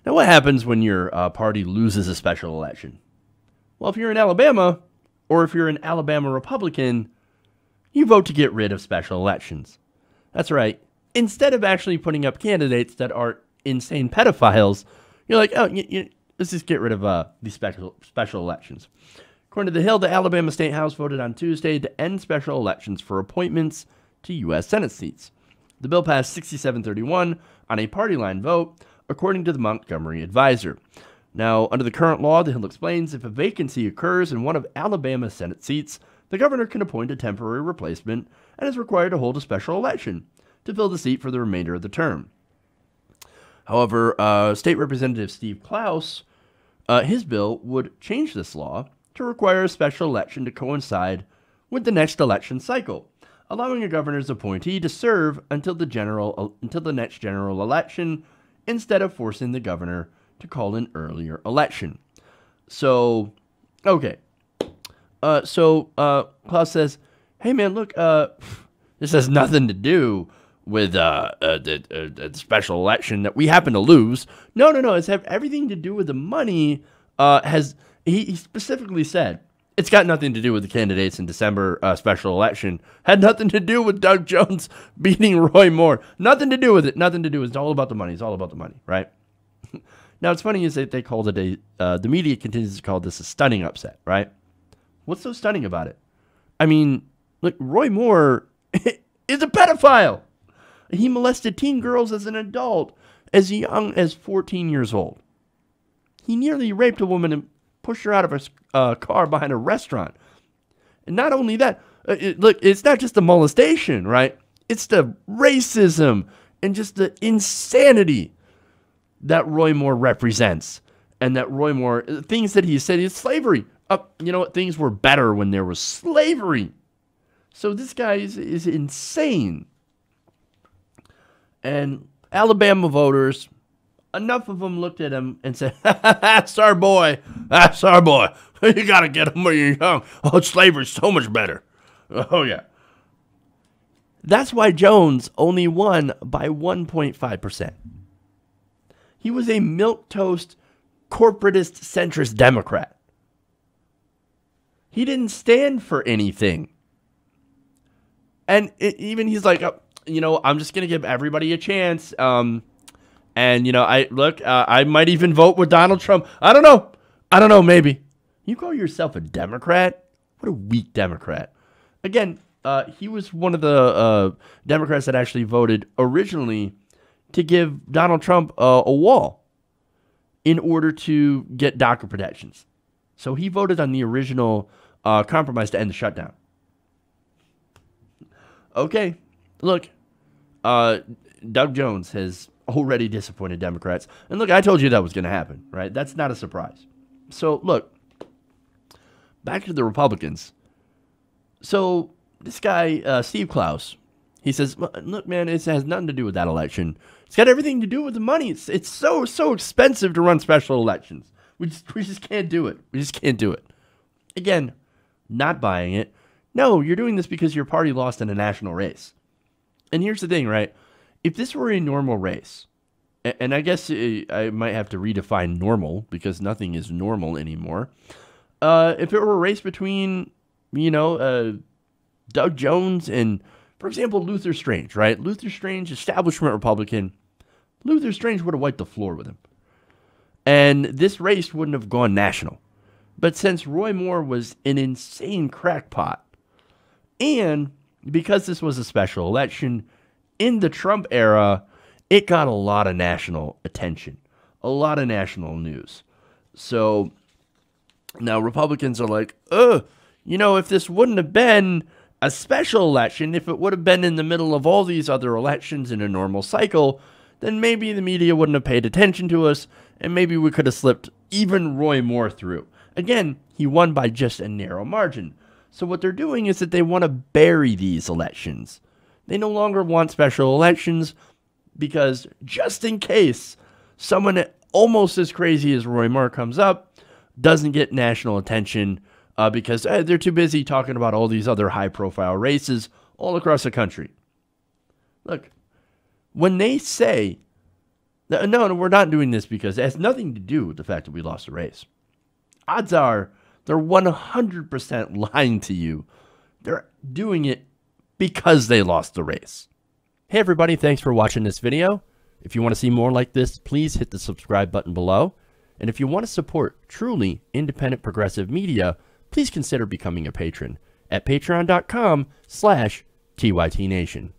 Now, what happens when your party loses a special election? Well, if you're in Alabama, or if you're an Alabama Republican, you vote to get rid of special elections. That's right. Instead of actually putting up candidates that are insane pedophiles, you're like, oh, let's just get rid of these special elections. According to The Hill, the Alabama State House voted on Tuesday to end special elections for appointments to U.S. Senate seats. The bill passed 67-31 on a party line vote, according to the Montgomery Advisor. Now, under the current law, The Hill explains, if a vacancy occurs in one of Alabama's Senate seats, the governor can appoint a temporary replacement and is required to hold a special election to fill the seat for the remainder of the term. However, State Representative Steve Klaus, his bill would change this law to require a special election to coincide with the next election cycle, allowing a governor's appointee to serve until the next general election instead of forcing the governor to call an earlier election. So, okay. Klaus says, hey man, look, this has nothing to do with the special election that we happen to lose. No, it's have everything to do with the money. He specifically said, it's got nothing to do with the candidates in December special election. Had nothing to do with Doug Jones beating Roy Moore. Nothing to do with it. Nothing to do with it. It's all about the money. It's all about the money, right? Now, it's funny is that they called it the media continues to call this a stunning upset, right? What's so stunning about it? I mean, look, Roy Moore is a pedophile. He molested teen girls as an adult, as young as 14 years old. He nearly raped a woman and pushed her out of a car behind a restaurant. And not only that, look, it's not just the molestation, right? It's the racism and just the insanity that Roy Moore represents. And that Roy Moore, things that he said is slavery. You know what? Things were better when there was slavery. So this guy is insane. And Alabama voters, enough of them looked at him and said, that's our boy. That's our boy. You got to get him when you're young. Oh, slavery's so much better. Oh, yeah. That's why Jones only won by 1.5%. He was a milquetoast, corporatist, centrist Democrat. He didn't stand for anything. And even he's like, I'm just going to give everybody a chance. And, I might even vote with Donald Trump. I don't know, maybe. You call yourself a Democrat? What a weak Democrat. Again, he was one of the Democrats that actually voted originally to give Donald Trump a wall in order to get DACA protections. So he voted on the original compromise to end the shutdown. Okay, look, Doug Jones has already disappointed Democrats. And look, I told you that was going to happen, right? That's not a surprise. So, look, back to the Republicans. So, this guy, Steve Klaus, he says, look, man, it has nothing to do with that election. It's got everything to do with the money. It's so expensive to run special elections. We just can't do it. We just can't do it. Again, not buying it. No, you're doing this because your party lost in a national race. And here's the thing, right? If this were a normal race, and I guess I might have to redefine normal because nothing is normal anymore. If it were a race between, Doug Jones and, for example, Luther Strange, right? Luther Strange, establishment Republican. Luther Strange would have wiped the floor with him. And this race wouldn't have gone national. But since Roy Moore was an insane crackpot, and because this was a special election, in the Trump era, it got a lot of national attention, a lot of national news. So now Republicans are like, if this wouldn't have been a special election, if it would have been in the middle of all these other elections in a normal cycle, then maybe the media wouldn't have paid attention to us, and maybe we could have slipped even Roy Moore through. Again, he won by just a narrow margin. So what they're doing is that they want to bury these elections. They no longer want special elections because just in case someone almost as crazy as Roy Moore comes up, doesn't get national attention because they're too busy talking about all these other high-profile races all across the country. Look, when they say No, we're not doing this because it has nothing to do with the fact that we lost the race. Odds are they're 100% lying to you. They're doing it because they lost the race. Hey everybody, thanks for watching this video. If you want to see more like this, please hit the subscribe button below. And if you want to support truly independent progressive media, please consider becoming a patron at patreon.com/TYTNation.